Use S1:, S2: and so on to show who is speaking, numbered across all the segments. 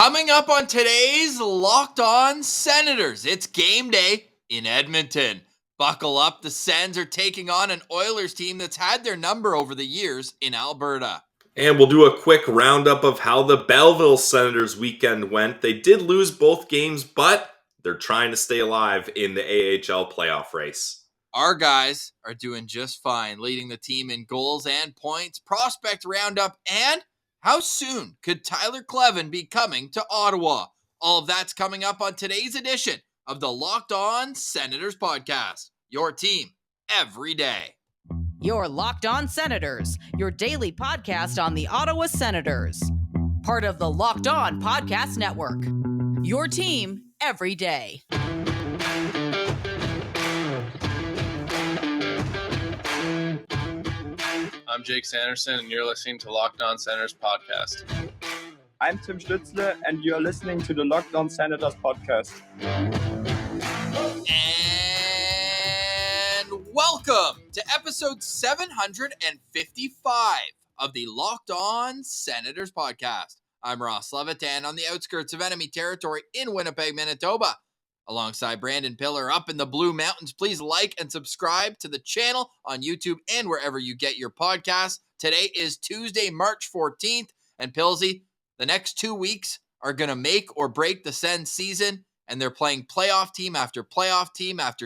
S1: Coming up on today's Locked On Senators, it's game day in Edmonton. Buckle up, the Sens are taking on an Oilers team that's had their number over the years in Alberta.
S2: And we'll do a quick roundup of how the Belleville Senators weekend went. They did lose both games, but they're trying to stay alive in the AHL playoff race.
S1: Our guys are doing just fine, leading the team in goals and points, prospect roundup, and how soon could Tyler Kleven be coming to Ottawa? All of that's coming up on today's edition of the Locked On Senators podcast. Your team every day.
S3: Your Locked On Senators, your daily podcast on the Ottawa Senators. Part of the Locked On Podcast Network. Your team every day.
S4: I'm Jake Sanderson, and you're listening to Locked On Senators podcast.
S5: I'm Tim Stützle, and you're listening to the Locked On Senators podcast.
S1: And welcome to episode 755 of the Locked On Senators podcast. I'm Ross Levitan on the outskirts of enemy territory in Winnipeg, Manitoba. Alongside Brandon Piller up in the Blue Mountains, please like and subscribe to the channel on YouTube and wherever you get your podcasts. Today is Tuesday, March 14th, and Pillsy, the next 2 weeks are going to make or break the Sens season, and they're playing playoff team after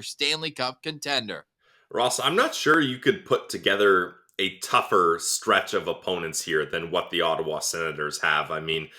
S1: Stanley Cup contender.
S2: Ross, I'm not sure you could put together a tougher stretch of opponents here than what the Ottawa Senators have. I mean,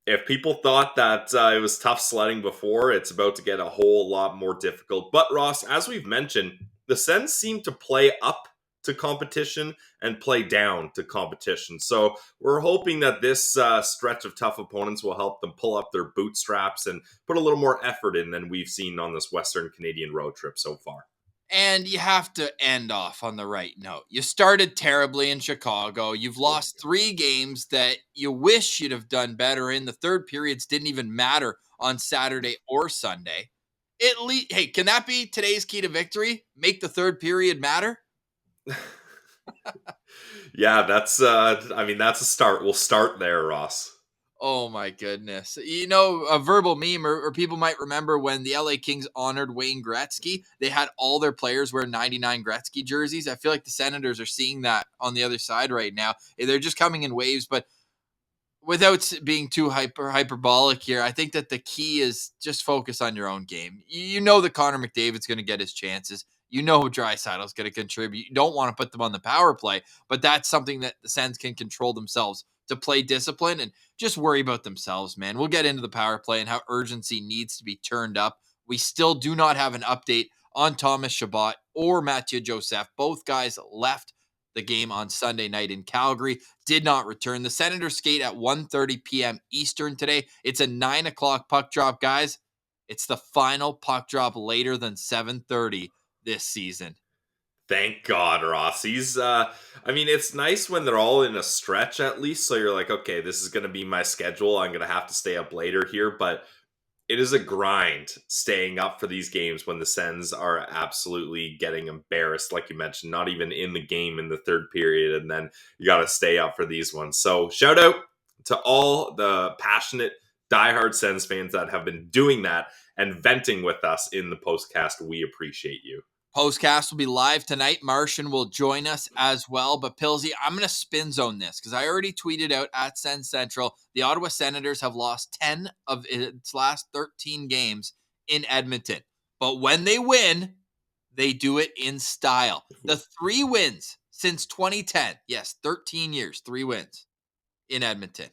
S2: if people thought that it was tough sledding before, it's about to get a whole lot more difficult. But Ross, as we've mentioned, the Sens seem to play up to competition and play down to competition. So we're hoping that this stretch of tough opponents will help them pull up their bootstraps and put a little more effort in than we've seen on this Western Canadian road trip so far.
S1: And you have to end off on the right note. You started terribly in Chicago. You've lost 3 games that you wish you'd have done better in. The third periods didn't even matter on Saturday or Sunday. Hey, can that be today's key to victory? Make the third period matter?
S2: Yeah, that's a start. We'll start there, Ross.
S1: Oh my goodness. You know, a verbal meme, or people might remember when the LA Kings honored Wayne Gretzky, they had all their players wear 99 Gretzky jerseys. I feel like the Senators are seeing that on the other side right now. They're just coming in waves, but without being too hyperbolic here, I think that the key is just focus on your own game. You know that Connor McDavid's going to get his chances. You know Draisaitl is going to contribute. You don't want to put them on the power play, but that's something that the Sens can control themselves to play discipline and just worry about themselves, man. We'll get into the power play and how urgency needs to be turned up. We still do not have an update on Thomas Chabot or Mathieu Joseph. Both guys left the game on Sunday night in Calgary, did not return. The Senators skate at 1:30 p.m. Eastern today. It's a 9 o'clock puck drop, guys. It's the final puck drop later than 7:30 this season.
S2: Thank God, Ross. It's nice when they're all in a stretch at least. So you're like, okay, this is going to be my schedule. I'm going to have to stay up later here. But it is a grind staying up for these games when the Sens are absolutely getting embarrassed, like you mentioned, not even in the game in the third period. And then you got to stay up for these ones. So shout out to all the passionate, diehard Sens fans that have been doing that and venting with us in the postcast. We appreciate you.
S1: Postcast will be live tonight. Martian will join us as well. But Pillsy, I'm going to spin zone this because I already tweeted out at Sens Central, the Ottawa Senators have lost 10 of its last 13 games in Edmonton. But when they win, they do it in style. The 3 wins since 2010. Yes, 13 years, 3 wins in Edmonton.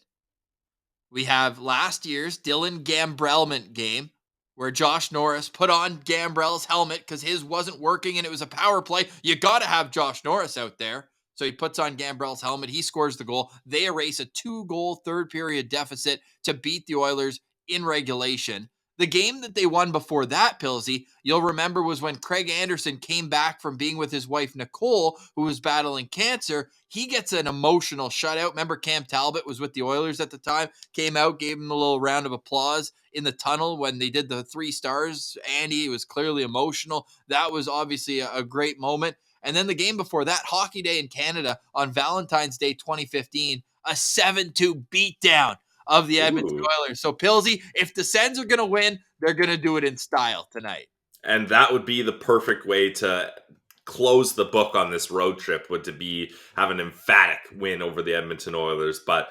S1: We have last year's Dylan Gambrellment game, where Josh Norris put on Gambrell's helmet because his wasn't working and it was a power play. You got to have Josh Norris out there. So he puts on Gambrell's helmet. He scores the goal. They erase a 2-goal third period deficit to beat the Oilers in regulation. The game that they won before that, Pillsy, you'll remember, was when Craig Anderson came back from being with his wife, Nicole, who was battling cancer. He gets an emotional shutout. Remember, Cam Talbot was with the Oilers at the time, came out, gave him a little round of applause in the tunnel when they did the 3 stars. Andy was clearly emotional. That was obviously a great moment. And then the game before that, Hockey Day in Canada on Valentine's Day 2015, a 7-2 beatdown of the Edmonton
S2: Ooh.
S1: Oilers. So, Pillsy, if the Sens are going to win, they're going to do it in style tonight.
S2: And that would be the perfect way to close the book on this road trip, would to be have an emphatic win over the Edmonton Oilers. But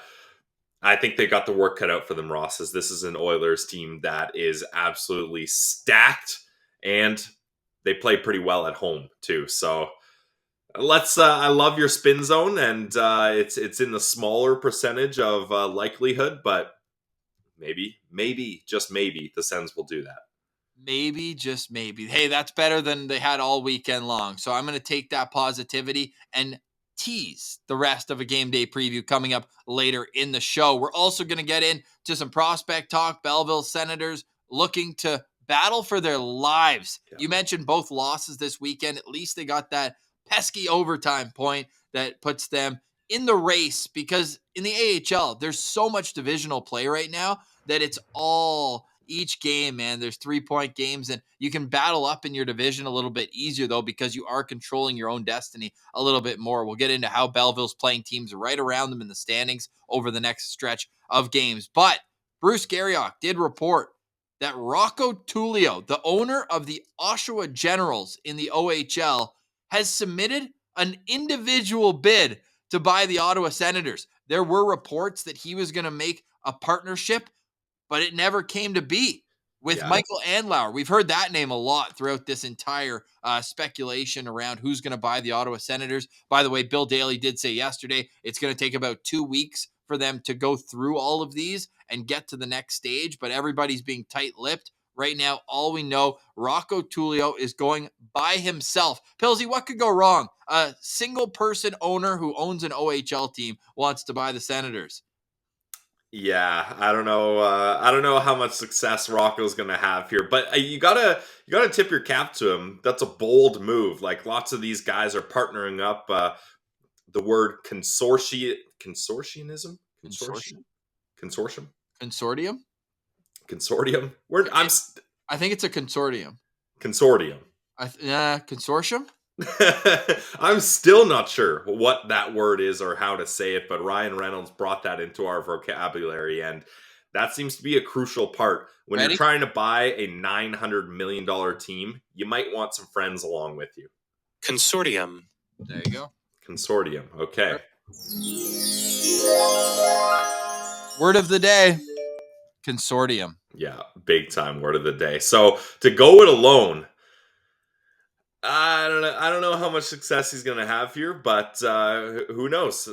S2: I think they got the work cut out for them, Ross, as this is an Oilers team that is absolutely stacked, and they play pretty well at home too. So I love your spin zone, and it's in the smaller percentage of likelihood, but maybe, just maybe, the Sens will do that.
S1: Maybe, just maybe. Hey, that's better than they had all weekend long. So I'm going to take that positivity and tease the rest of a game day preview coming up later in the show. We're also going to get into some prospect talk. Belleville Senators looking to battle for their lives.
S2: Yeah.
S1: You mentioned both losses this weekend. At least they got that pesky overtime point that puts them in the race, because in the AHL, there's so much divisional play right now that it's all each game, man. There's 3-point games, and you can battle up in your division a little bit easier, though, because you are controlling your own destiny a little bit more. We'll get into how Belleville's playing teams right around them in the standings over the next stretch of games. But Bruce Garriock did report that Rocco Tullio, the owner of the Oshawa Generals in the OHL, has submitted an individual bid to buy the Ottawa Senators. There were reports that he was going to make a partnership, but it never came to be with Michael Andlauer. We've heard that name a lot throughout this entire speculation around who's going to buy the Ottawa Senators. By the way, Bill Daly did say yesterday it's going to take about 2 weeks for them to go through all of these and get to the next stage, but everybody's being tight-lipped. Right now, all we know, Rocco Tullio is going by himself. Pillsy, what could go wrong? A single-person owner who owns an OHL team wants to buy the Senators.
S2: Yeah, I don't know. I don't know how much success Rocco's going to have here, but you gotta tip your cap to him. That's a bold move. Like, lots of these guys are partnering up. The word consortianism, consortium.
S1: I think it's a consortium.
S2: Consortium.
S1: Consortium.
S2: I'm still not sure what that word is or how to say it, but Ryan Reynolds brought that into our vocabulary, and that seems to be a crucial part. When you're trying to buy a $900 million team, you might want some friends along with you.
S6: Consortium.
S1: There you go.
S2: Consortium. Okay.
S1: Word of the day. Consortium.
S2: Yeah, big time word of the day. So to go it alone, I don't know how much success he's going to have here, but who knows?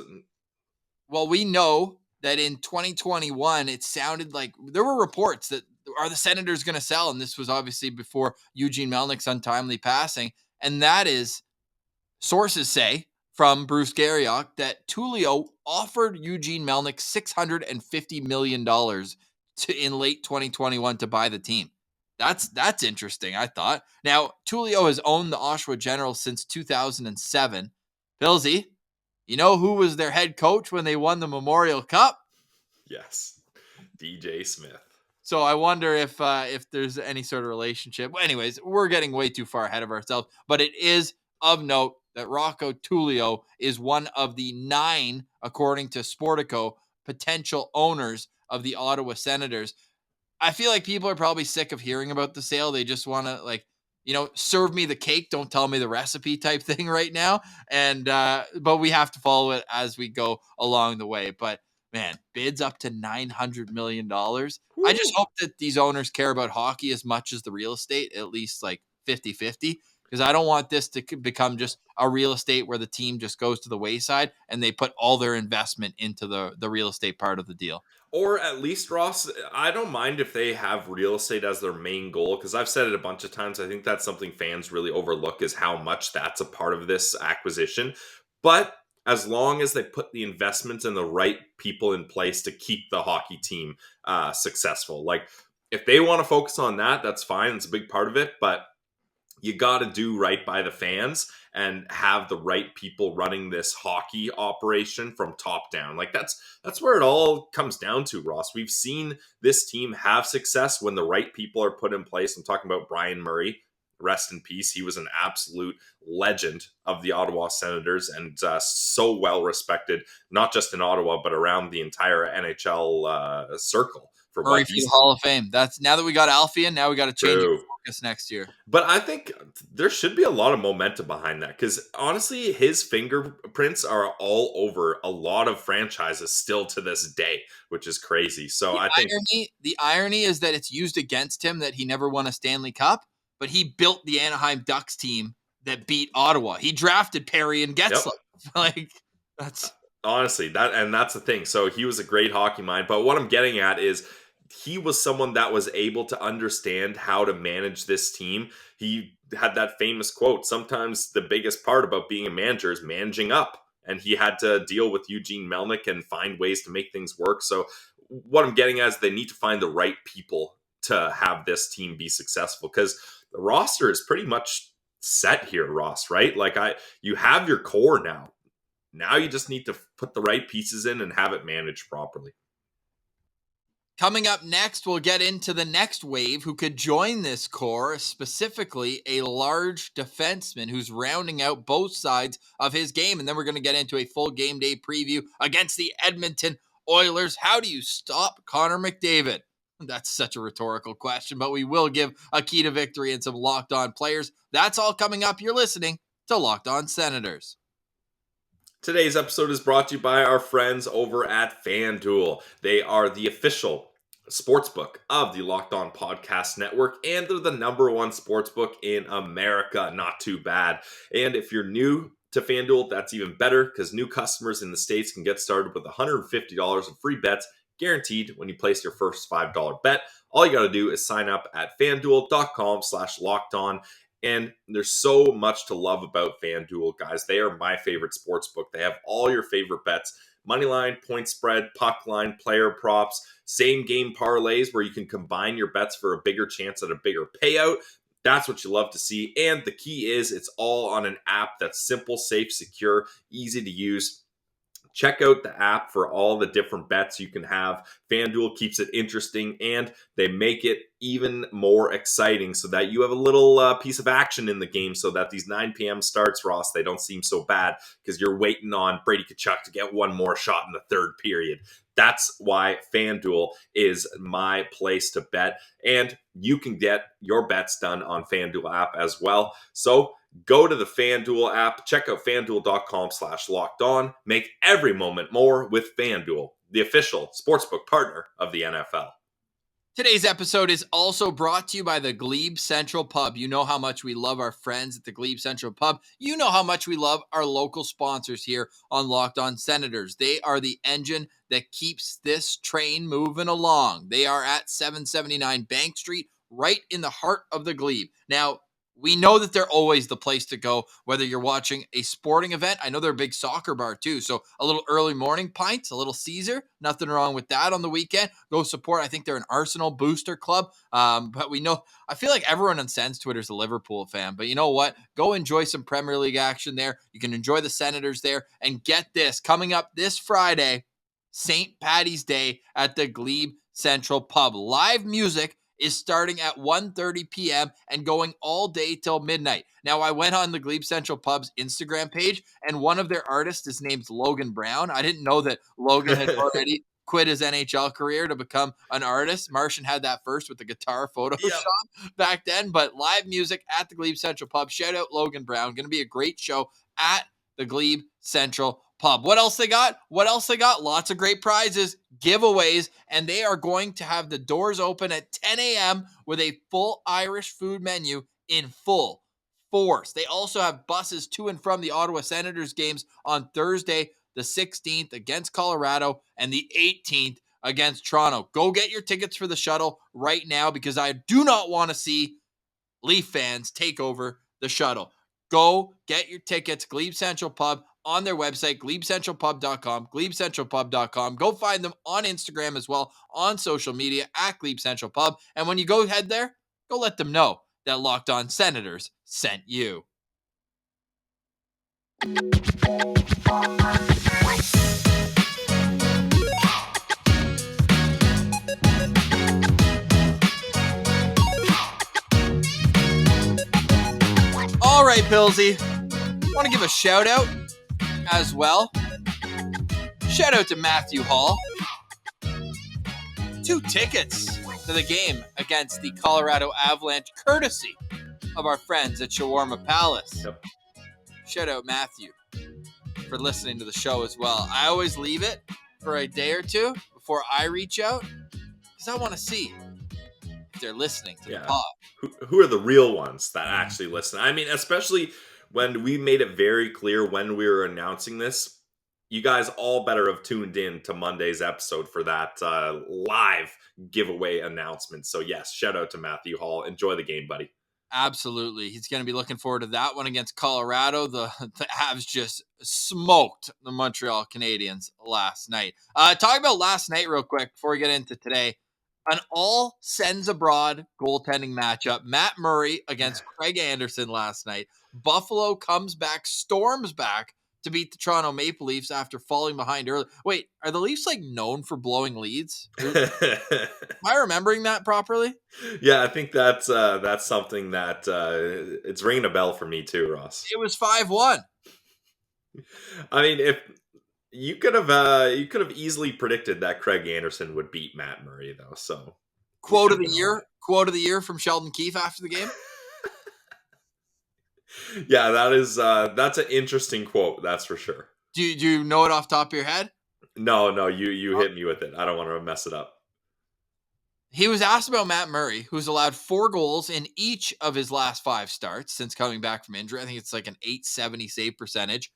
S1: Well, we know that in 2021, it sounded like there were reports that are the Senators going to sell, and this was obviously before Eugene Melnick's untimely passing, and that is, sources say from Bruce Garriock that Tullio offered Eugene Melnick $650 million in late 2021 to buy the team. That's interesting, I thought. Now, Tullio has owned the Oshawa Generals since 2007. Pillsy, you know who was their head coach when they won the Memorial Cup?
S2: Yes, DJ Smith.
S1: So I wonder if there's any sort of relationship. Well, anyways, we're getting way too far ahead of ourselves. But it is of note that Rocco Tullio is one of the 9, according to Sportico, potential owners of the Ottawa Senators. I feel like people are probably sick of hearing about the sale. They just want to, serve me the cake, don't tell me the recipe type thing right now. And but we have to follow it as we go along the way. But man, bids up to $900 million. I just hope that these owners care about hockey as much as the real estate, at least like 50-50. Because I don't want this to become just a real estate where the team just goes to the wayside and they put all their investment into the real estate part of the deal.
S2: Or at least, Ross, I don't mind if they have real estate as their main goal, because I've said it a bunch of times. I think that's something fans really overlook, is how much that's a part of this acquisition. But as long as they put the investments and the right people in place to keep the hockey team successful. Like, if they want to focus on that, that's fine. It's a big part of it. But you got to do right by the fans and have the right people running this hockey operation from top down. Like, that's where it all comes down to, Ross. We've seen this team have success when the right people are put in place. I'm talking about Brian Murray. rest in peace. He was an absolute legend of the Ottawa Senators and so well respected, not just in Ottawa, but around the entire NHL circle. For
S1: Hurry
S2: what
S1: for
S2: he's
S1: the Hall of Fame. That's now that we got Alfie in, now we got to change our focus next year.
S2: But I think there should be a lot of momentum behind that because honestly, his fingerprints are all over a lot of franchises still to this day, which is crazy. So
S1: The irony is that it's used against him that he never won a Stanley Cup, but he built the Anaheim Ducks team that beat Ottawa. He drafted Perry and Getzlaf. Like that's
S2: honestly that's the thing. So he was a great hockey mind. But what I'm getting at is he was someone that was able to understand how to manage this team. He had that famous quote, sometimes the biggest part about being a manager is managing up. And he had to deal with Eugene Melnyk and find ways to make things work. So what I'm getting at is they need to find the right people to have this team be successful because the roster is pretty much set here, Ross, right? Like you have your core now. Now you just need to put the right pieces in and have it managed properly.
S1: Coming up next, we'll get into the next wave who could join this core, specifically a large defenseman who's rounding out both sides of his game. And then we're going to get into a full game day preview against the Edmonton Oilers. How do you stop Connor McDavid? That's such a rhetorical question, but we will give a key to victory and some Locked On players. That's all coming up. You're listening to Locked On Senators.
S2: Today's episode is brought to you by our friends over at FanDuel. They are the official sportsbook of the Locked On Podcast Network, and they're the number one sportsbook in America. Not too bad. And if you're new to FanDuel, that's even better because new customers in the States can get started with $150 in free bets guaranteed when you place your first $5 bet. All you got to do is sign up at FanDuel.com/lockedon. And there's so much to love about FanDuel, guys. They are my favorite sportsbook. They have all your favorite bets: money line, point spread, puck line, player props, same game parlays where you can combine your bets for a bigger chance at a bigger payout. That's what you love to see. And the key is it's all on an app that's simple, safe, secure, easy to use. Check out the app for all the different bets you can have. FanDuel keeps it interesting, and they make it even more exciting so that you have a little piece of action in the game so that these 9 p.m. starts, Ross, they don't seem so bad because you're waiting on Brady Tkachuk to get one more shot in the third period. That's why FanDuel is my place to bet, and you can get your bets done on FanDuel app as well. So go to the FanDuel app, check out FanDuel.com/lockedon. Make every moment more with FanDuel, the official sportsbook partner of the NFL.
S1: Today's episode is also brought to you by the GLEBE Central Pub. You know how much we love our friends at the GLEBE Central Pub. You know how much we love our local sponsors here on Locked On Senators. They are the engine that keeps this train moving along. They are at 779 Bank Street, right in the heart of the Glebe. Now, we know that they're always the place to go, whether you're watching a sporting event. I know they're a big soccer bar too. So a little early morning pints, a little Caesar, nothing wrong with that on the weekend. Go support. I think they're an Arsenal booster club. But we know, I feel like everyone on Sens Twitter is a Liverpool fan. But you know what? Go enjoy some Premier League action there. You can enjoy the Senators there. And get this, coming up this Friday, St. Paddy's Day at the Glebe Central Pub. Live music is starting at 1:30 p.m. and going all day till midnight. Now, I went on the Glebe Central Pub's Instagram page, and one of their artists is named Logan Brown. I didn't know that Logan had already quit his NHL career to become an artist. Martian had that first with the guitar Photoshop back then, but live music at the Glebe Central Pub. Shout out Logan Brown. Going to be a great show at the Glebe Central Pub. What else they got? Lots of great prizes, giveaways, and they are going to have the doors open at 10 a.m. with a full Irish food menu in full force. They also have buses to and from the Ottawa Senators games on Thursday, the 16th against Colorado and the 18th against Toronto. Go get your tickets for the shuttle right now because I do not want to see Leaf fans take over the shuttle. Go get your tickets, Glebe Central Pub, on their website, GlebeCentralPub.com, GlebeCentralPub.com. Go find them on Instagram as well, on social media, at Glebe Central Pub. And when you go head there, go let them know that Locked On Senators sent you. right, Pillsy. Want to give a shout out as well. Shout out to Matthew Hall. 2 tickets to the game against the Colorado Avalanche, courtesy of our friends at Shawarma Palace.
S2: Yep.
S1: Shout out Matthew for listening to the show as well. I always leave it for a day or two before I reach out because I want to see if they're listening to the pod.
S2: Who are the real ones that actually listen? I mean, especially when we made it very clear when we were announcing this, you guys all better have tuned in to Monday's episode for that live giveaway announcement. So yes, shout out to Matthew Hall. Enjoy the game, buddy.
S1: Absolutely. He's going to be looking forward to that one against Colorado. The Avs just smoked the Montreal Canadiens last night. Talking about last night real quick before we get into today. An all Sens abroad goaltending matchup. Matt Murray against Craig Anderson last night. Buffalo comes back, storms back to beat the Toronto Maple Leafs after falling behind early. Wait, are the Leafs like known for blowing leads? Am I remembering that properly?
S2: Yeah, I think that's something that it's ringing a bell for me too, Ross.
S1: It was 5-1.
S2: I mean, if you could have easily predicted that Craig Anderson would beat Matt Murray, though. So
S1: Quote of the year from Sheldon Keefe after the game.
S2: Yeah, that's an interesting quote. That's for sure.
S1: Do you know it off the top of your head?
S2: No, you hit me with it. I don't want to mess it up.
S1: He was asked about Matt Murray, who's allowed 4 goals in each of his last 5 starts since coming back from injury. I think it's like an .870 save percentage.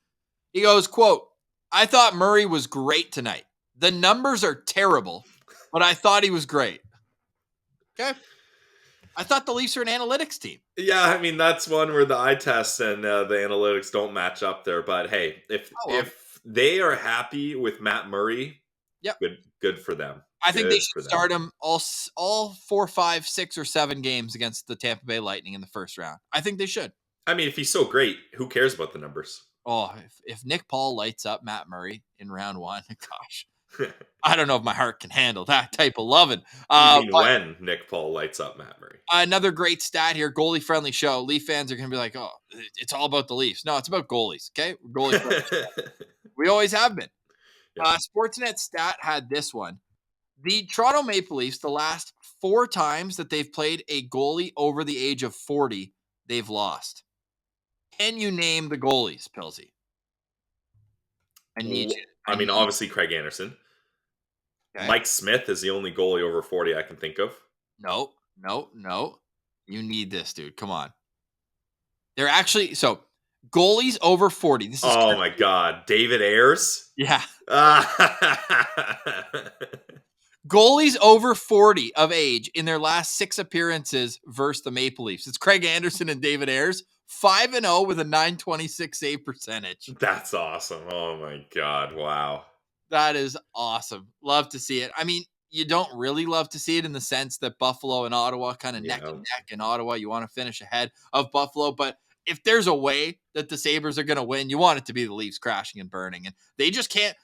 S1: He goes, quote, "I thought Murray was great tonight. The numbers are terrible, but I thought he was great." Okay. I thought the Leafs are an analytics team.
S2: Yeah, I mean, that's one where the eye test and the analytics don't match up there. But hey, if they are happy with Matt Murray,
S1: yep,
S2: good for them.
S1: I think they should start him all 4, 5, 6, or 7 games against the Tampa Bay Lightning in the first round. I think they should.
S2: I mean, if he's so great, who cares about the numbers?
S1: Oh, if Nick Paul lights up Matt Murray in round 1, gosh, I don't know if my heart can handle that type of loving.
S2: When Nick Paul lights up Matt Murray.
S1: Another great stat here, goalie-friendly show. Leaf fans are going to be like, oh, it's all about the Leafs. No, it's about goalies, okay? Goalie-friendly. We always have been. Yeah. Sportsnet stat had this one. The Toronto Maple Leafs, the last 4 times that they've played a goalie over the age of 40, they've lost. Can you name the goalies, Pilsy? I need you.
S2: I mean, obviously Craig Anderson. Okay. Mike Smith is the only goalie over 40 I can think of.
S1: No. You need this, dude. Come on. They're actually goalies over 40. This is
S2: crazy. My God. David Ayers?
S1: Yeah. Goalies over 40 of age in their last 6 appearances versus the Maple Leafs. It's Craig Anderson and David Ayers. 5-0 with a .926 save percentage.
S2: That's awesome. Oh my God. Wow.
S1: That is awesome. Love to see it. I mean, you don't really love to see it in the sense that Buffalo and Ottawa kind of neck and neck. In Ottawa, you want to finish ahead of Buffalo. But if there's a way that the Sabres are going to win, you want it to be the Leafs crashing and burning. And they just can't.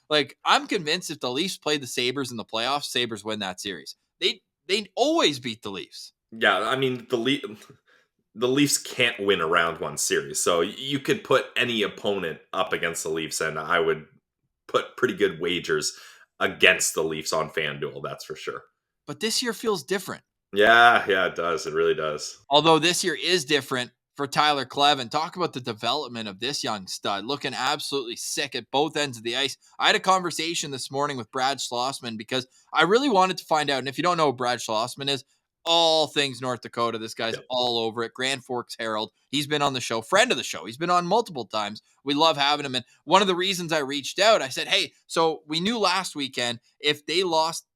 S1: I'm convinced if the Leafs play the Sabres in the playoffs, Sabres win that series. They'd always beat the Leafs.
S2: Yeah, I mean, the Leafs can't win a round 1 series. So you could put any opponent up against the Leafs, and I would put pretty good wagers against the Leafs on FanDuel, that's for sure.
S1: But this year feels different.
S2: Yeah, it does. It really does.
S1: Although this year is different for Tyler Kleven. Talk about the development of this young stud. Looking absolutely sick at both ends of the ice. I had a conversation this morning with Brad Schlossman because I really wanted to find out. And if you don't know who Brad Schlossman is, all things North Dakota. This guy's all over it. Grand Forks Herald. He's been on the show, friend of the show. He's been on multiple times. We love having him. And one of the reasons I reached out, I said, hey, so we knew last weekend if they lost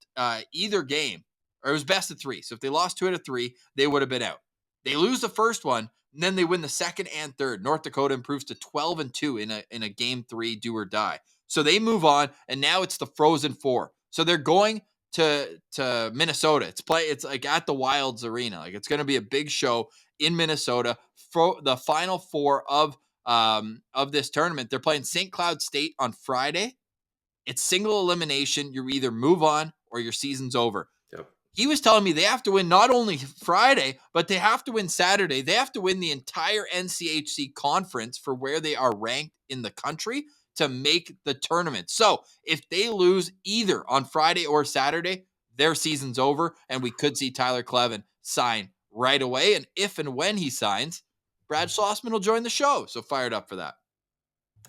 S1: either game, or it was best of 3. So if they lost 2 out of 3, they would have been out. They lose the first one, and then they win the second and third. North Dakota improves to 12-2 in a game 3 do or die. So they move on, and now it's the Frozen 4. So they're going to Minnesota. It's like at the Wilds Arena. Like it's going to be a big show in Minnesota for the final 4 of this tournament. They're playing St. Cloud State on Friday. It's single elimination. You either move on or your season's over.
S2: Yep.
S1: He was telling me they have to win not only Friday, but they have to win Saturday. They have to win the entire NCHC conference for where they are ranked in the country to make the tournament. So if they lose either on Friday or Saturday, their season's over, and we could see Tyler Kleven sign right away. And if and when he signs, Brad Schlossman will join the show. So fired up for that.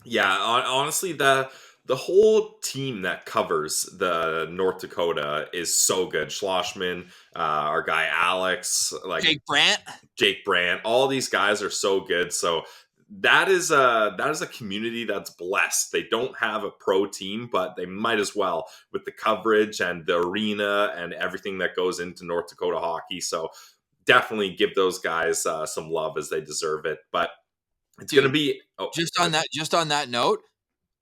S2: Yeah, honestly, the whole team that covers the North Dakota is so good. Schlossman, our guy Alex, like Jake Brandt, all these guys are so good. So that is a community that's blessed. They don't have a pro team, but they might as well with the coverage and the arena and everything that goes into North Dakota hockey. So definitely give those guys some love as they deserve it. But it's going to be
S1: just on that note.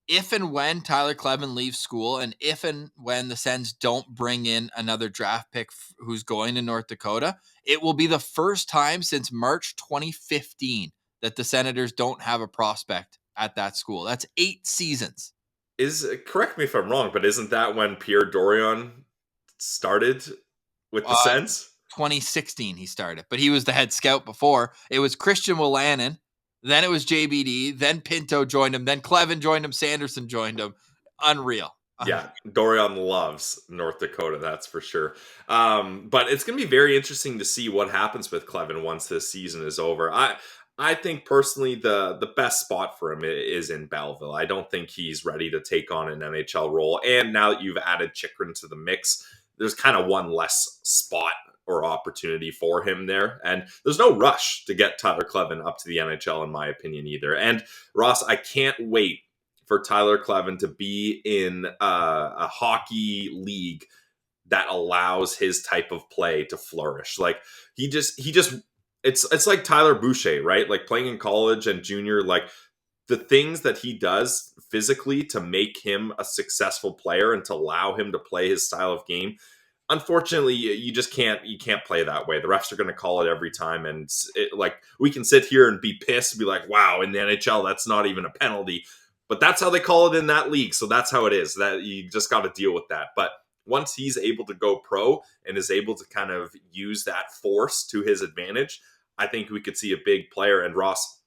S1: If and when Tyler Kleven leaves school, and if and when the Sens don't bring in another draft pick who's going to North Dakota, it will be the first time since March 2015 that the Senators don't have a prospect at that school. That's 8 seasons.
S2: Correct me if I'm wrong, but isn't that when Pierre Dorion started with the Sens?
S1: 2016 he started, but he was the head scout before. It was Christian Wolanin. Then it was JBD. Then Pinto joined him. Then Kleven joined him. Sanderson joined him. Unreal.
S2: Yeah, Dorion loves North Dakota, that's for sure. But it's going to be very interesting to see what happens with Kleven once this season is over. I think personally the best spot for him is in Belleville. I don't think he's ready to take on an NHL role. And now that you've added Chychrun to the mix, there's kind of one less spot or opportunity for him there. And there's no rush to get Tyler Kleven up to the NHL, in my opinion, either. And Ross, I can't wait for Tyler Kleven to be in a hockey league that allows his type of play to flourish. Like it's like Tyler Boucher, right? Like playing in college and junior, like the things that he does physically to make him a successful player and to allow him to play his style of game. Unfortunately, you can't play that way. The refs are going to call it every time. And like we can sit here and be pissed and be like, wow, in the NHL, that's not even a penalty. But that's how they call it in that league. So that's how it is. That you just got to deal with that. But once he's able to go pro and is able to kind of use that force to his advantage, I think we could see a big player. And Ross,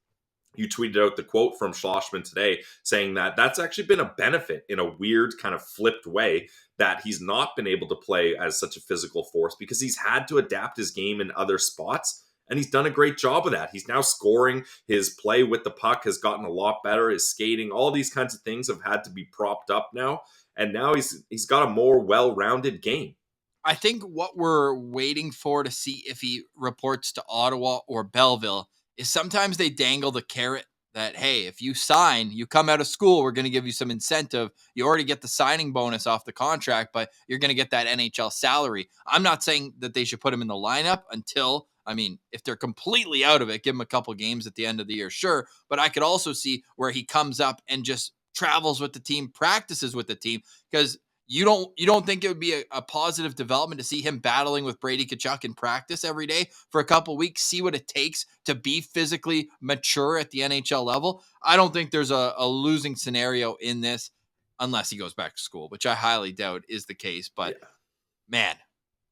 S2: you tweeted out the quote from Schlossman today saying that that's actually been a benefit in a weird kind of flipped way, that he's not been able to play as such a physical force because he's had to adapt his game in other spots. And he's done a great job of that. He's now scoring. His play with the puck has gotten a lot better. His skating, all these kinds of things have had to be propped up now. And now he's got a more well-rounded game.
S1: I think what we're waiting for to see if he reports to Ottawa or Belleville is sometimes they dangle the carrot that, hey, if you sign, you come out of school, we're going to give you some incentive. You already get the signing bonus off the contract, but you're going to get that NHL salary. I'm not saying that they should put him in the lineup until, if they're completely out of it, give him a couple games at the end of the year, sure. But I could also see where he comes up and just travels with the team, practices with the team, because you don't think it would be a positive development to see him battling with Brady Tkachuk in practice every day for a couple weeks, see what it takes to be physically mature at the NHL level? I don't think there's a losing scenario in this unless he goes back to school, which I highly doubt is the case. But man,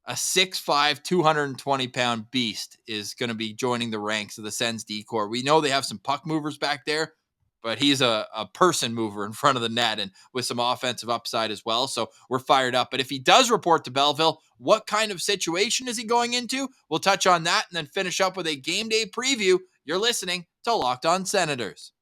S1: a 6'5", 220-pound beast is going to be joining the ranks of the Sens D-Corps. We know they have some puck movers back there, but he's a person mover in front of the net and with some offensive upside as well. So we're fired up. But if he does report to Belleville, what kind of situation is he going into? We'll touch on that and then finish up with a game day preview. You're listening to Locked On Senators.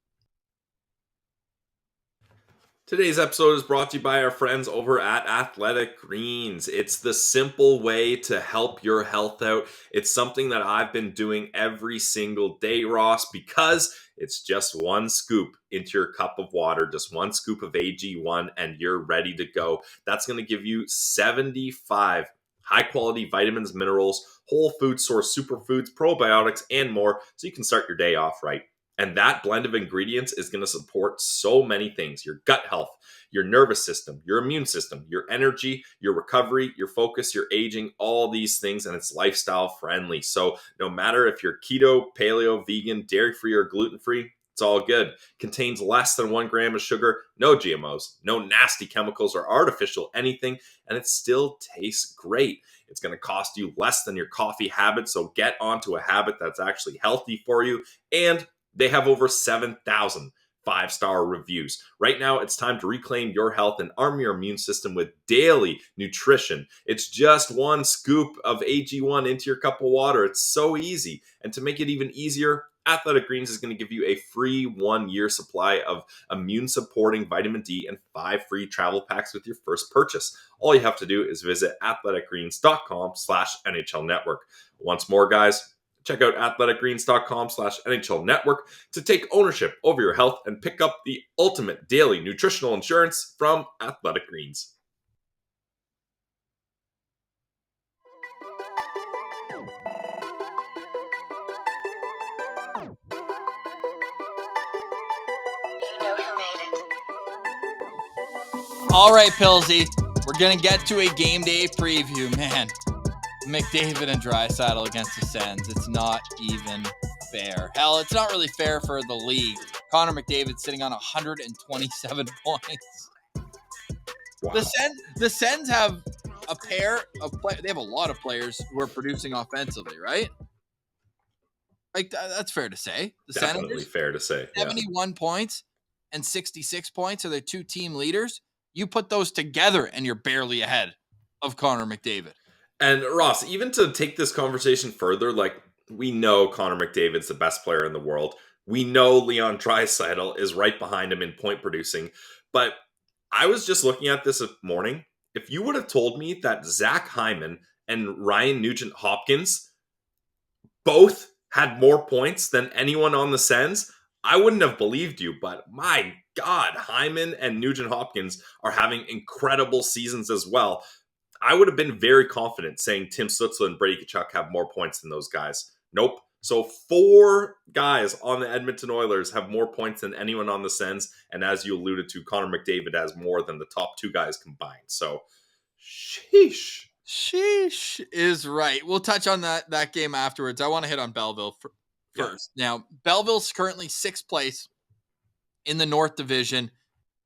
S2: Today's episode is brought to you by our friends over at Athletic Greens. It's the simple way to help your health out. It's something that I've been doing every single day, Ross, because it's just one scoop into your cup of water, just one scoop of AG1, and you're ready to go. That's going to give you 75 high-quality vitamins, minerals, whole food source superfoods, probiotics, and more, so you can start your day off right. And that blend of ingredients is going to support so many things: your gut health, your nervous system, your immune system, your energy, your recovery, your focus, your aging, all these things. And it's lifestyle friendly. So no matter if you're keto, paleo, vegan, dairy-free, or gluten-free, It's all good. Contains less than 1 gram of sugar, no GMOs, no nasty chemicals or artificial anything, and it still tastes great. It's going to cost you less than your coffee habit, so get onto a habit that's actually healthy for you. And they have over 7,000 5-star reviews. Right now, it's time to reclaim your health and arm your immune system with daily nutrition. It's just 1 scoop of AG1 into your cup of water. It's so easy. And to make it even easier, Athletic Greens is going to give you a free 1-year supply of immune-supporting vitamin D and 5 free travel packs with your first purchase. All you have to do is visit athleticgreens.com/NHL Network. Once more, guys, check out athleticgreens.com/NHL Network to take ownership over your health and pick up the ultimate daily nutritional insurance from Athletic Greens.
S1: All right, Pillsy, we're going to get to a game day preview. Man, McDavid and Draisaitl against the Sens. It's not even fair. Hell, it's not really fair for the league. Connor McDavid sitting on 127 points.
S2: Wow.
S1: The Sens have a pair of players. They have a lot of players who are producing offensively, right? Like, that's fair to say. The
S2: Definitely
S1: Senators,
S2: fair to say.
S1: 71 points and 66 points are their 2 team leaders. You put those together and you're barely ahead of Connor McDavid.
S2: And Ross, even to take this conversation further, like, we know Connor McDavid's the best player in the world. We know Leon Draisaitl is right behind him in point producing. But I was just looking at this morning. If you would have told me that Zach Hyman and Ryan Nugent-Hopkins both had more points than anyone on the Sens, I wouldn't have believed you. But my God, Hyman and Nugent-Hopkins are having incredible seasons as well. I would have been very confident saying Tim Stützle and Brady Tkachuk have more points than those guys. Nope. So 4 guys on the Edmonton Oilers have more points than anyone on the Sens. And as you alluded to, Connor McDavid has more than the top 2 guys combined. So, sheesh.
S1: Sheesh is right. We'll touch on that game afterwards. I want to hit on Belleville first. Yeah. Now, Belleville's currently 6th place in the North Division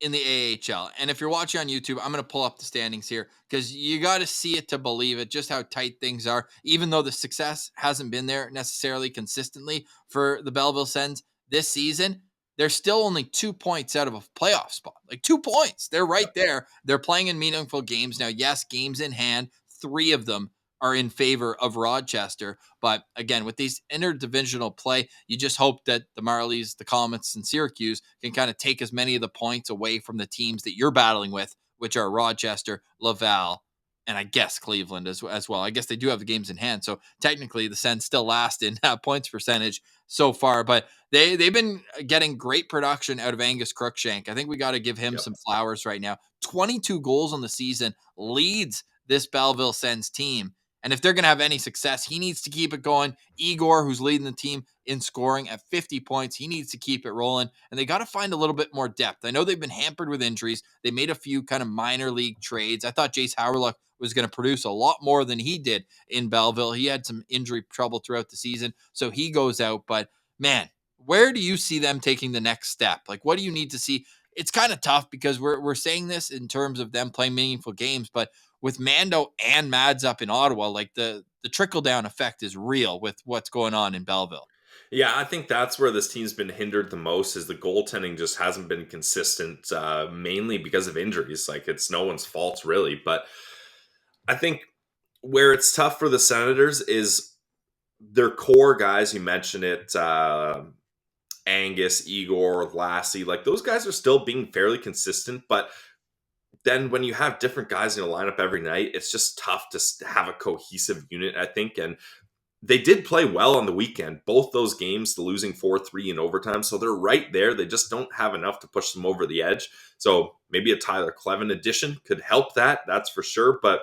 S1: in the AHL. And if you're watching on YouTube, I'm going to pull up the standings here because you got to see it to believe it, just how tight things are. Even though the success hasn't been there necessarily consistently for the Belleville Sens this season, they're still only 2 points out of a playoff spot. Like 2 points. They're right there. They're playing in meaningful games. Now, yes, games in hand, 3 of them are in favor of Rochester. But again, with these interdivisional play, you just hope that the Marlies, the Comets, and Syracuse can kind of take as many of the points away from the teams that you're battling with, which are Rochester, Laval, and I guess Cleveland as well. I guess they do have the games in hand. So technically the Sens still last in points percentage so far, but they've been getting great production out of Angus Crookshank. I think we got to give him some flowers right now. 22 goals on the season, leads this Belleville Sens team. And if they're going to have any success, he needs to keep it going. Igor, who's leading the team in scoring at 50 points, he needs to keep it rolling. And they got to find a little bit more depth. I know they've been hampered with injuries. They made a few kind of minor league trades. I thought Jace Howerluck was going to produce a lot more than he did in Belleville. He had some injury trouble throughout the season, so he goes out. But, man, where do you see them taking the next step? Like, what do you need to see? It's kind of tough because we're saying this in terms of them playing meaningful games, but with Mando and Mads up in Ottawa, like the trickle-down effect is real with what's going on in Belleville.
S2: Yeah, I think that's where this team's been hindered the most is the goaltending just hasn't been consistent, mainly because of injuries. Like, it's no one's fault, really. But I think where it's tough for the Senators is their core guys. You mentioned it, Angus, Igor, Lassie. Like, those guys are still being fairly consistent, but then when you have different guys in a lineup every night, it's just tough to have a cohesive unit, I think. And they did play well on the weekend. Both those games, the losing 4-3 in overtime. So they're right there. They just don't have enough to push them over the edge. So maybe a Tyler Kleven addition could help that. That's for sure. But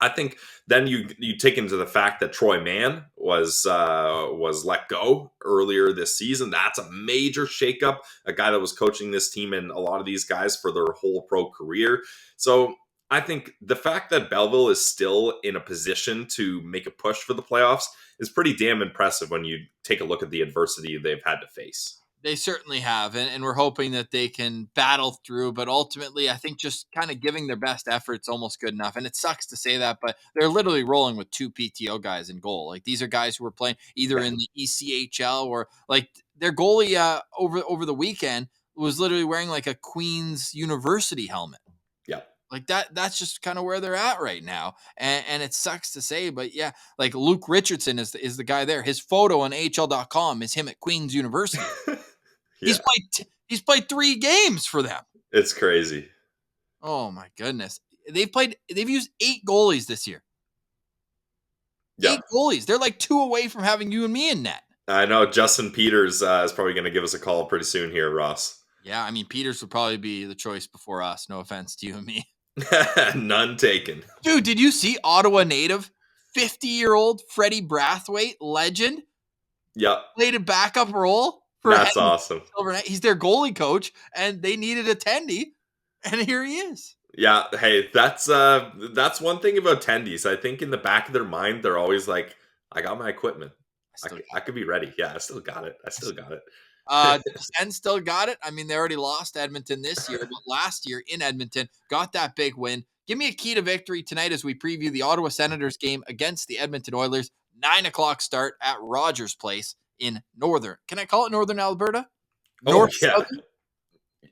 S2: I think then you take into the fact that Troy Mann was let go earlier this season. That's a major shakeup. A guy that was coaching this team and a lot of these guys for their whole pro career. So I think the fact that Belleville is still in a position to make a push for the playoffs is pretty damn impressive when you take a look at the adversity they've had to face.
S1: They certainly have, and we're hoping that they can battle through. But ultimately, I think just kind of giving their best effort is almost good enough. And it sucks to say that, but they're literally rolling with 2 PTO guys in goal. Like these are guys who were playing either in the ECHL or like their goalie over the weekend was literally wearing like a Queen's University helmet.
S2: Yeah.
S1: Like that's just kind of where they're at right now. And it sucks to say, but yeah, like Luke Richardson is the guy there. His photo on AHL.com is him at Queen's University.
S2: Yeah.
S1: He's played 3 games for them.
S2: It's crazy.
S1: Oh my goodness. They've used 8 goalies this year.
S2: Yeah.
S1: 8 goalies. They're like 2 away from having you and me in net.
S2: I know Justin Peters is probably going to give us a call pretty soon here, Ross.
S1: Yeah, I mean, Peters would probably be the choice before us. No offense to you and me.
S2: None taken.
S1: Dude, did you see Ottawa native, 50-year-old Freddie Brathwaite, legend?
S2: Yep.
S1: Played a backup role for
S2: That's awesome.
S1: overnight. He's their goalie coach, and they needed a tendy, and here he is.
S2: Yeah, hey, that's one thing about attendees. I think in the back of their mind, they're always like, I got my equipment. I could be ready. Yeah, I still got it.
S1: The Sens still got it. I mean, they already lost Edmonton this year, but last year in Edmonton, got that big win. Give me a key to victory tonight as we preview the Ottawa Senators game against the Edmonton Oilers. 9:00 start at Rogers Place in Can I call it Northern Alberta?
S2: Southern?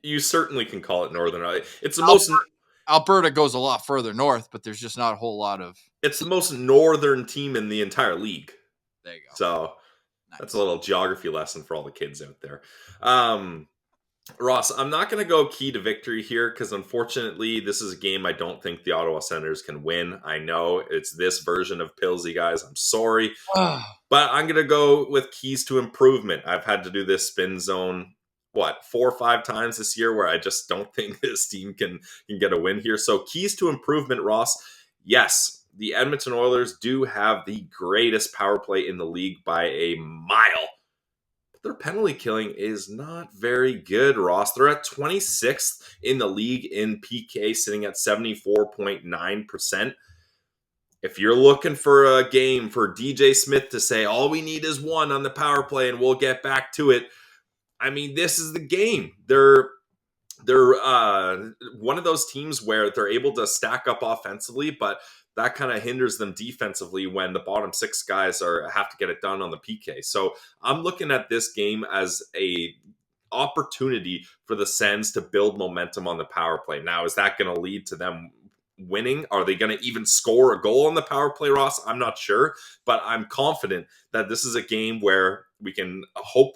S2: You certainly can call it Northern. It's the most...
S1: Alberta goes a lot further north, but there's just not a whole lot of...
S2: It's the most northern team in the entire league.
S1: There you go.
S2: So...
S1: Nice.
S2: That's a little geography lesson for all the kids out there. Ross, I'm not going to go key to victory here because unfortunately, this is a game I don't think the Ottawa Senators can win. I know it's this version of Pillsy, guys. I'm sorry. But I'm going to go with keys to improvement. I've had to do this spin zone, 4 or 5 times this year where I just don't think this team can get a win here. So keys to improvement, Ross. Yes. The Edmonton Oilers do have the greatest power play in the league by a mile. But their penalty killing is not very good, Ross. They're at 26th in the league in PK, sitting at 74.9%. If you're looking for a game for DJ Smith to say, all we need is 1 on the power play and we'll get back to it, I mean, this is the game. They're one of those teams where they're able to stack up offensively, but that kind of hinders them defensively when the bottom 6 guys have to get it done on the PK. So I'm looking at this game as a opportunity for the Sens to build momentum on the power play. Now, is that going to lead to them winning? Are they going to even score a goal on the power play, Ross? I'm not sure, but I'm confident that this is a game where we can hope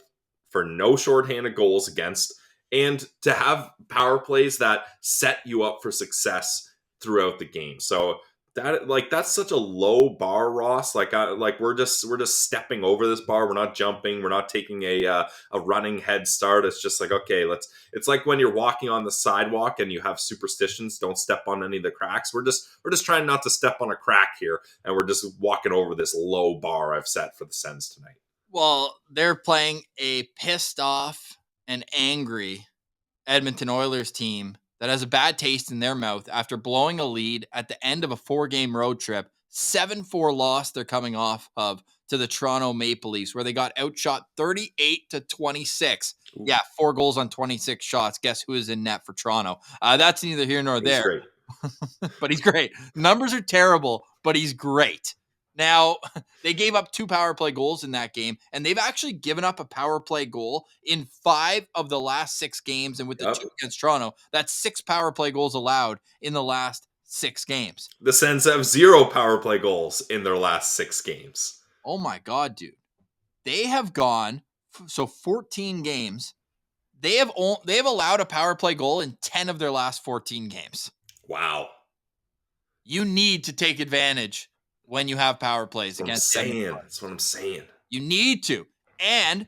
S2: for no shorthanded goals against and to have power plays that set you up for success throughout the game. So that's such a low bar, Ross. We're just stepping over this bar. We're not jumping. We're not taking a running head start. It's just like, okay, it's like when you're walking on the sidewalk and you have superstitions. Don't step on any of the cracks. We're just trying not to step on a crack here, and we're just walking over this low bar I've set for the Sens tonight.
S1: Well, they're playing a pissed off and angry Edmonton Oilers team that has a bad taste in their mouth after blowing a lead at the end of a 4-game road trip. 7-4 loss they're coming off of to the Toronto Maple Leafs, where they got outshot 38-26. Ooh. Yeah, 4 goals on 26 shots. Guess who is in net for Toronto? That's neither here nor there.
S2: Great.
S1: But he's great. Numbers are terrible, but he's great. Now, they gave up 2 power play goals in that game, and they've actually given up a power play goal in 5 of the last 6 games. And with the 2 against Toronto, that's 6 power play goals allowed in the last 6 games.
S2: The Sens have 0 power play goals in their last 6 games.
S1: Oh my God, dude. They have gone, 14 games. They have allowed a power play goal in 10 of their last 14 games.
S2: Wow.
S1: You need to take advantage when you have power plays against them.
S2: That's what I'm saying.
S1: You need to. And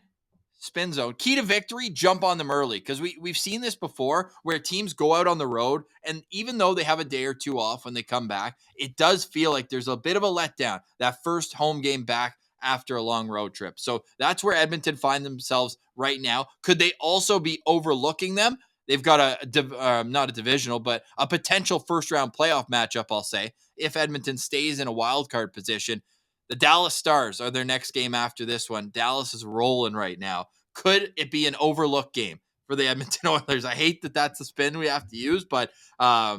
S1: spin zone, key to victory, jump on them early. Because we've seen this before where teams go out on the road, and even though they have a day or 2 off when they come back, it does feel like there's a bit of a letdown that first home game back after a long road trip. So that's where Edmonton find themselves right now. Could they also be overlooking them? They've got not a divisional, but a potential first-round playoff matchup, I'll say, if Edmonton stays in a wild card position. The Dallas Stars are their next game after this one. Dallas is rolling right now. could it be an overlooked game for the Edmonton Oilers? I hate that that's the spin we have to use, but I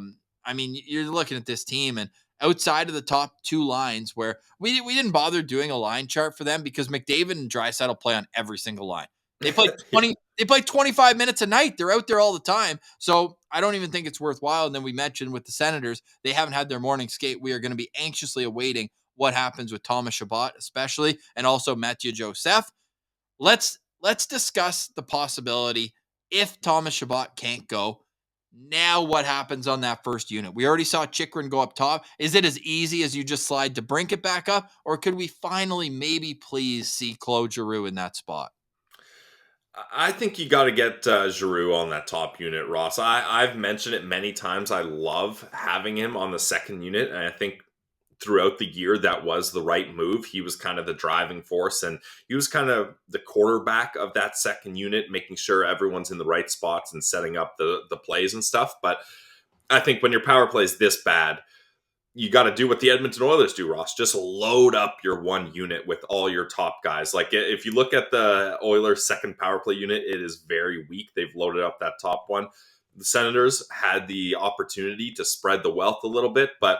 S1: mean, you're looking at this team and outside of the top two lines where we didn't bother doing a line chart for them because McDavid and Draisaitl play on every single line. They play 20, they play 25 minutes a night. They're out there all the time. So I don't even think it's worthwhile. And then we mentioned with the Senators, they haven't had their morning skate. We are going to be anxiously awaiting what happens with Thomas Chabot, especially, and also Mathieu Joseph. Let's discuss the possibility if Thomas Chabot can't go. Now what happens on that first unit? We already saw Chychrun go up top. Is it as easy as you just slide DeBrincat back up? Or could we finally maybe please see Claude Giroux in that spot?
S2: I think you got to get Giroux on that top unit, Ross. I've mentioned it many times. I love having him on the second unit. And I think throughout the year, that was the right move. He was kind of the driving force, and he was kind of the quarterback of that second unit, making sure everyone's in the right spots and setting up the plays and stuff. But I think when your power play is this bad, you got to do what the Edmonton Oilers do, Ross. Just load up your one unit with all your top guys. Like if you look at the Oilers' second power play unit, it is very weak. They've loaded up that top one. The Senators had the opportunity to spread the wealth a little bit, but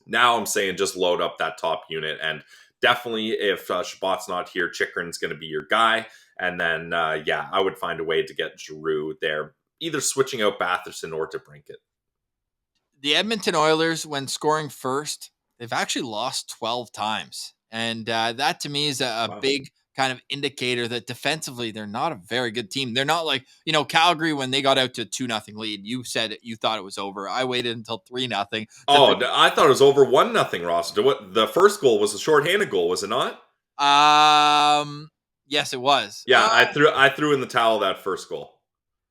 S2: now I'm saying just load up that top unit. And definitely if Chabot's not here, Chychrun's going to be your guy. And then, I would find a way to get Giroux there, either switching out Batherson or DeBrincat.
S1: The Edmonton Oilers, when scoring first, they've actually lost 12 times. And that to me is a big kind of indicator that defensively, they're not a very good team. They're not like, Calgary, when they got out to 2-0 lead, you said you thought it was over. I waited until 3-0.
S2: I thought it was over 1-0, Ross. The first goal was a shorthanded goal, was it not?
S1: Yes, it was.
S2: Yeah, I threw in the towel that first goal.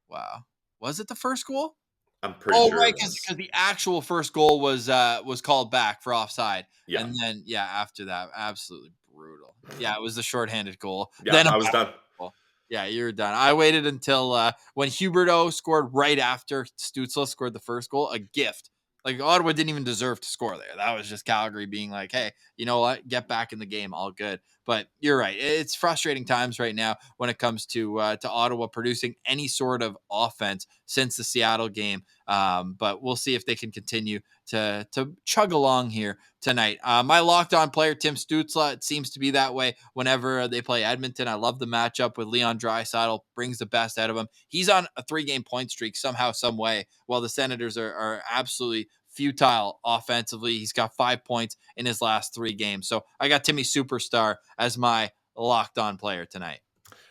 S1: Wow. Was it the first goal?
S2: I'm pretty sure.
S1: Oh, right, because the actual first goal was called back for offside.
S2: Yeah.
S1: And then, after that, absolutely brutal. Yeah, it was the shorthanded goal.
S2: Yeah,
S1: then
S2: I was done.
S1: Goal. Yeah, you were done. I waited until when Huberdeau scored right after Stützle scored the first goal, a gift. Like, Ottawa didn't even deserve to score there. That was just Calgary being like, hey, you know what? Get back in the game. All good. But you're right. It's frustrating times right now when it comes to Ottawa producing any sort of offense since the Seattle game. But we'll see if they can continue to chug along here tonight. My locked-on player, Tim Stützle, it seems to be that way whenever they play Edmonton. I love the matchup with Leon Draisaitl, brings the best out of him. He's on a 3-game point streak somehow, some way, while the Senators are absolutely futile offensively. He's got 5 points in his last 3 games. So I got Timmy Superstar as my locked-on player tonight.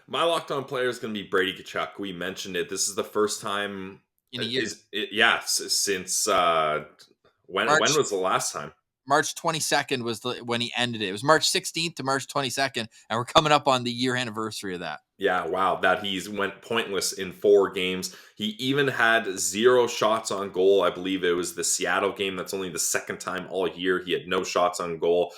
S2: My locked-on player is going to be Brady Tkachuk. We mentioned it. This is the first time
S1: in a year.
S2: Since when was the last time?
S1: March 22nd was when he ended it. It was March 16th to March 22nd, and we're coming up on the year anniversary of that.
S2: Yeah, wow. That he's went pointless in 4 games. He even had 0 shots on goal. I believe it was the Seattle game. That's only the second time all year he had no shots on goal.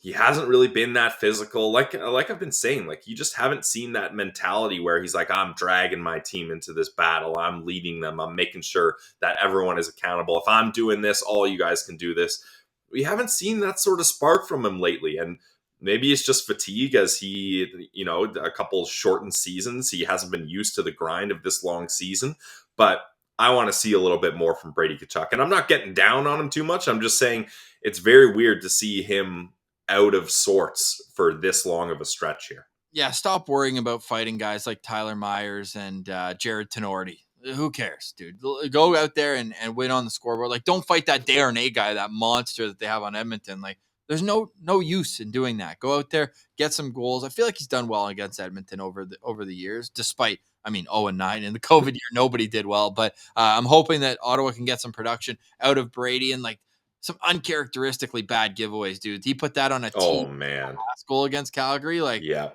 S2: He hasn't really been that physical. Like I've been saying, like, you just haven't seen that mentality where he's like, I'm dragging my team into this battle. I'm leading them. I'm making sure that everyone is accountable. If I'm doing this, all you guys can do this. We haven't seen that sort of spark from him lately. And maybe it's just fatigue as he, a couple shortened seasons. He hasn't been used to the grind of this long season. But I want to see a little bit more from Brady Tkachuk. And I'm not getting down on him too much. I'm just saying it's very weird to see him out of sorts for this long of a stretch here.
S1: Yeah, stop worrying about fighting guys like Tyler Myers and Jared Tenorti. Who cares, dude? Go out there and win on the scoreboard. Like, don't fight that Darnay guy, that monster that they have on Edmonton. Like, there's no use in doing that. Go out there, get some goals. I feel like he's done well against Edmonton over the years, despite, 0-9 in the COVID year. Nobody did well, but I'm hoping that Ottawa can get some production out of Brady and like some uncharacteristically bad giveaways, dude. He put that on a team.
S2: Oh man,
S1: last goal against Calgary, like,
S2: yeah,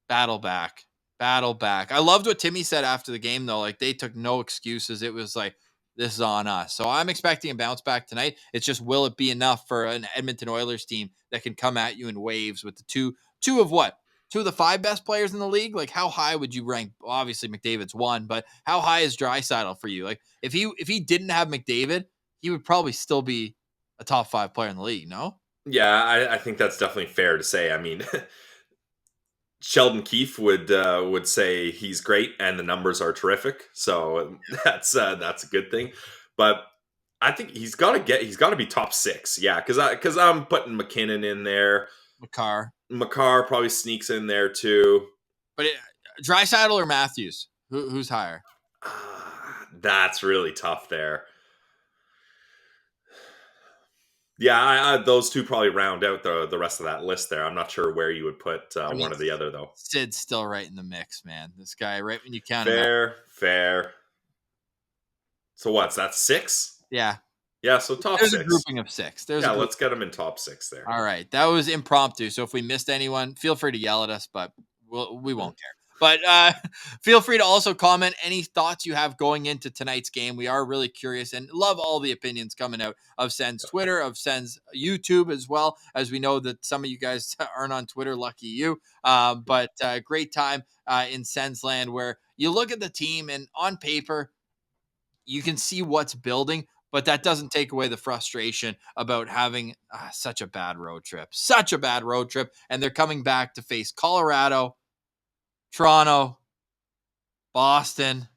S1: battle back. I loved what Timmy said after the game, though. Like, they took no excuses. It was like, this is on us. So I'm expecting a bounce back tonight. It's just, will it be enough for an Edmonton Oilers team that can come at you in waves with the two of the 5 best players in the league? Like, how high would you rank? Obviously, McDavid's 1, but how high is Draisaitl for you? Like, if he didn't have McDavid, he would probably still be a top 5 player in the league, no?
S2: Yeah, I think that's definitely fair to say. Sheldon Keefe would say he's great and the numbers are terrific. So that's a good thing. But I think he's got to be top 6. Yeah, because I'm putting McKinnon in there. McCarr probably sneaks in there too.
S1: But Draisaitl or Matthews? Who's higher?
S2: That's really tough there. Yeah, those two probably round out the rest of that list there. I'm not sure where you would put one or the other, though.
S1: Sid's still right in the mix, man. This guy, right when you count him out.
S2: Fair. So what's that, 6?
S1: Yeah.
S2: Yeah, so top
S1: There's
S2: 6.
S1: A grouping of 6.
S2: Let's get them in top 6 there.
S1: All right. That was impromptu. So if we missed anyone, feel free to yell at us, but we won't care. But feel free to also comment any thoughts you have going into tonight's game. We are really curious and love all the opinions coming out of Sens Twitter, of Sens YouTube as well, as we know that some of you guys aren't on Twitter. Lucky you. But great time in Sens land where you look at the team and on paper, you can see what's building, but that doesn't take away the frustration about having such a bad road trip. And they're coming back to face Colorado, Toronto, Boston.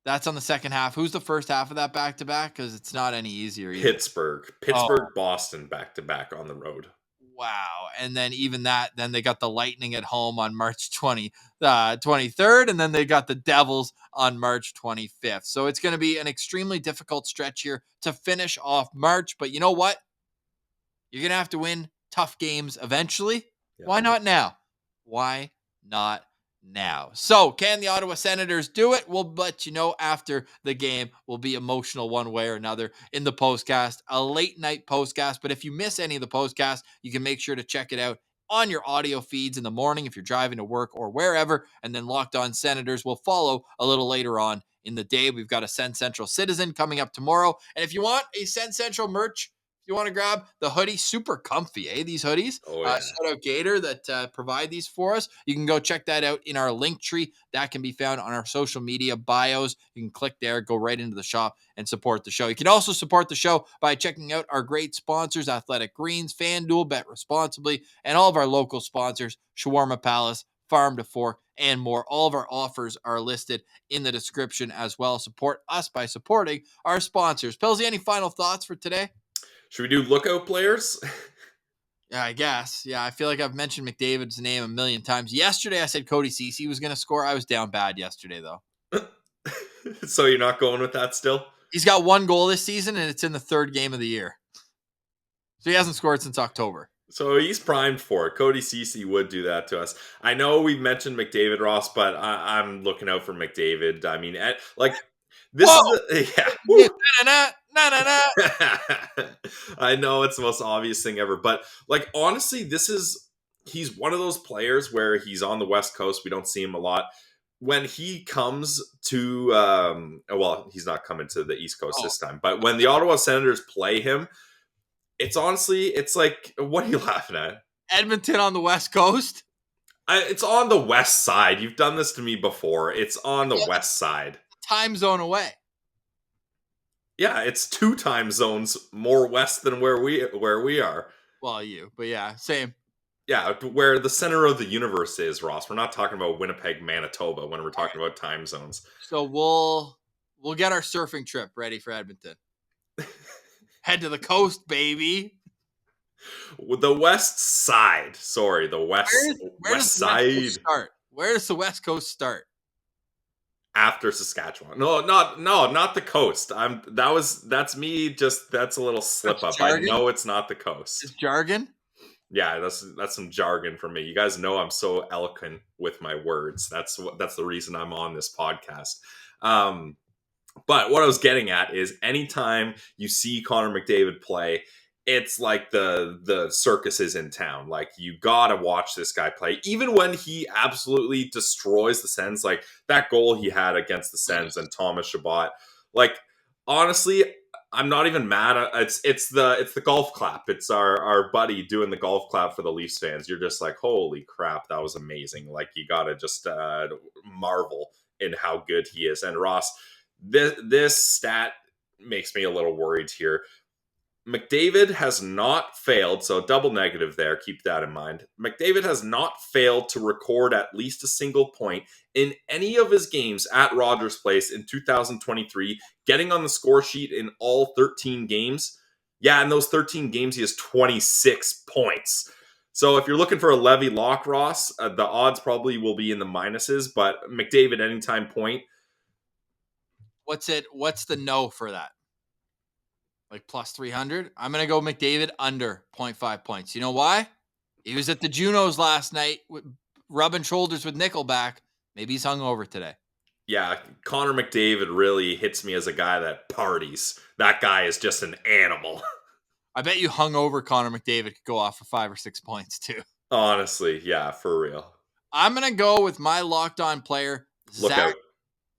S1: That's on the second half. Who's the first half of that back-to-back? Because it's not any easier either.
S2: Pittsburgh, Boston back-to-back on the road.
S1: Wow. And then even that, then they got the Lightning at home on March 23rd, and then they got the Devils on March 25th. So it's going to be an extremely difficult stretch here to finish off March. But you know what? You're going to have to win tough games eventually. Yeah. Why not now? Why not now? So can the Ottawa Senators do it? We'll let you know after the game. Will be emotional one way or another in the postcast, a late night postcast. But if you miss any of the postcast, you can make sure to check it out on your audio feeds in the morning if you're driving to work or wherever. And then Locked On Senators will follow a little later on in the day. We've got a Sens Central Citizen coming up tomorrow. And if you want a Sens Central merch, you want to grab the hoodie, super comfy, these hoodies.
S2: Oh, yeah.
S1: Shout out Gator that provide these for us. You can go check that out in our link tree. That can be found on our social media bios. You can click there, go right into the shop and support the show. You can also support the show by checking out our great sponsors, Athletic Greens, FanDuel, Bet Responsibly, and all of our local sponsors, Shawarma Palace, Farm to Fork, and more. All of our offers are listed in the description as well. Support us by supporting our sponsors. Pilsy, any final thoughts for today?
S2: Should we do lookout players?
S1: Yeah, I guess. Yeah, I feel like I've mentioned McDavid's name a million times. Yesterday, I said Cody Ceci was going to score. I was down bad yesterday, though.
S2: So you're not going with that still?
S1: He's got 1 goal this season, and it's in the 3rd game of the year. So he hasn't scored since October.
S2: So he's primed for it. Cody Ceci would do that to us. I know we've mentioned McDavid, Ross, but I'm looking out for McDavid. I mean, this
S1: Whoa!
S2: is yeah. I know it's the most obvious thing ever, but honestly, he's one of those players where he's on the West Coast. We don't see him a lot. When he comes to, he's not coming to the East Coast this time, but when the Ottawa Senators play him, it's like, what are you laughing at?
S1: Edmonton on the West Coast?
S2: It's on the west side. You've done this to me before. It's on the west side.
S1: Time zone away.
S2: Yeah, it's 2 time zones more west than where we are.
S1: Well, but yeah, same.
S2: Yeah, where the center of the universe is, Ross. We're not talking about Winnipeg, Manitoba when we're talking about time zones.
S1: So we'll get our surfing trip ready for Edmonton. Head to the coast, baby.
S2: The west side. Sorry, the west side.
S1: Where does the West Coast start?
S2: After Saskatchewan. No, not the coast. That's me. That's a little slip up. I know it's not the coast.
S1: It's jargon.
S2: Yeah, that's some jargon for me. You guys know I'm so eloquent with my words. That's the reason I'm on this podcast. But what I was getting at is anytime you see Connor McDavid play, it's like the circus is in town. Like, you gotta watch this guy play. Even when he absolutely destroys the Sens, like that goal he had against the Sens and Thomas Chabot. Like, honestly, I'm not even mad. It's the golf clap. It's our buddy doing the golf clap for the Leafs fans. You're just like, holy crap, that was amazing. Like, you gotta just marvel in how good he is. And Ross, this stat makes me a little worried here. McDavid has not failed, so double negative there, keep that in mind. McDavid has not failed to record at least a single point in any of his games at Rogers Place in 2023, getting on the score sheet in all 13 games. Yeah, in those 13 games, he has 26 points. So if you're looking for a Levy lock, Ross, the odds probably will be in the minuses, but McDavid anytime point.
S1: What's the no for that? Like plus 300? I'm going to go McDavid under 0.5 points. You know why? He was at the Junos last night rubbing shoulders with Nickelback. Maybe he's hungover today.
S2: Yeah, Connor McDavid really hits me as a guy that parties. That guy is just an animal.
S1: I bet you hungover Connor McDavid could go off for 5 or 6 points too.
S2: Honestly, yeah, for real.
S1: I'm going to go with my locked on player,
S2: Look out.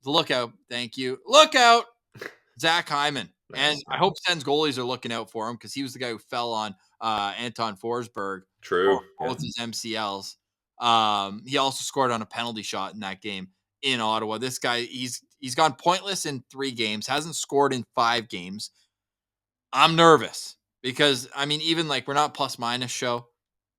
S1: Look out. Thank you. Look out. Zach Hyman.
S2: Nice.
S1: And I hope Sens goalies are looking out for him because he was the guy who fell on Anton Forsberg.
S2: True.
S1: Both his MCLs. He also scored on a penalty shot in that game in Ottawa. This guy, he's gone pointless in 3 games, hasn't scored in 5 games. I'm nervous because, I mean, even like we're not plus minus show,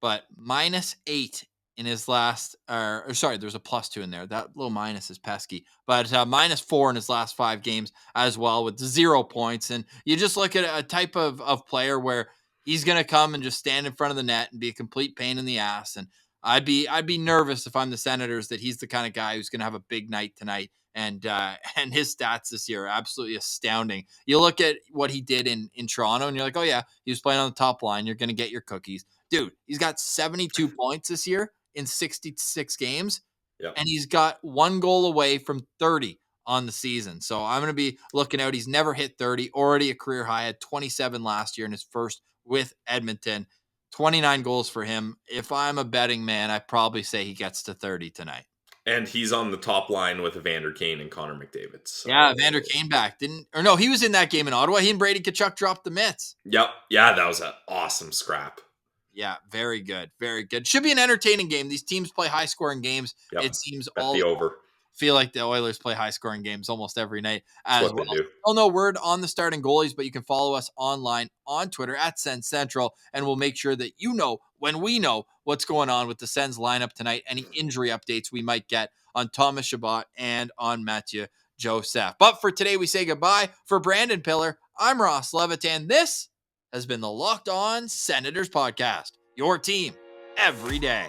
S1: but -8 in his last, or sorry, there's a +2 in there. That little minus is pesky, but -4 in his last 5 games as well with 0 points. And you just look at a type of player where he's going to come and just stand in front of the net and be a complete pain in the ass. And I'd be nervous if I'm the Senators that he's the kind of guy who's going to have a big night tonight. And his stats this year are absolutely astounding. You look at what he did in Toronto and you're like, oh yeah, he was playing on the top line. You're going to get your cookies. Dude, he's got 72 points this year in 66 games.
S2: Yep.
S1: And he's got 1 goal away from 30 on the season. So I'm going to be looking out. He's never hit 30, already a career high, at 27 last year in his first with Edmonton. 29 goals for him. If I'm a betting man, I'd probably say he gets to 30 tonight.
S2: And he's on the top line with Evander Kane and Connor McDavid. So.
S1: Yeah, Evander Kane back. He was in that game in Ottawa. He and Brady Tkachuk dropped the mitts.
S2: Yep. Yeah, that was an awesome scrap.
S1: Yeah, very good. Very good. Should be an entertaining game. These teams play high-scoring games.
S2: Yep.
S1: It seems
S2: Bet the over.
S1: Feel like the Oilers play high-scoring games almost every night as well.
S2: Still
S1: no word on the starting goalies, but you can follow us online on Twitter at Sens Central, and we'll make sure that you know when we know what's going on with the Sens lineup tonight, any injury updates we might get on Thomas Chabot and on Mathieu Joseph. But for today, we say goodbye. For Brandon Piller, I'm Ross Levitan. This has been the Locked On Senators podcast, your team every day.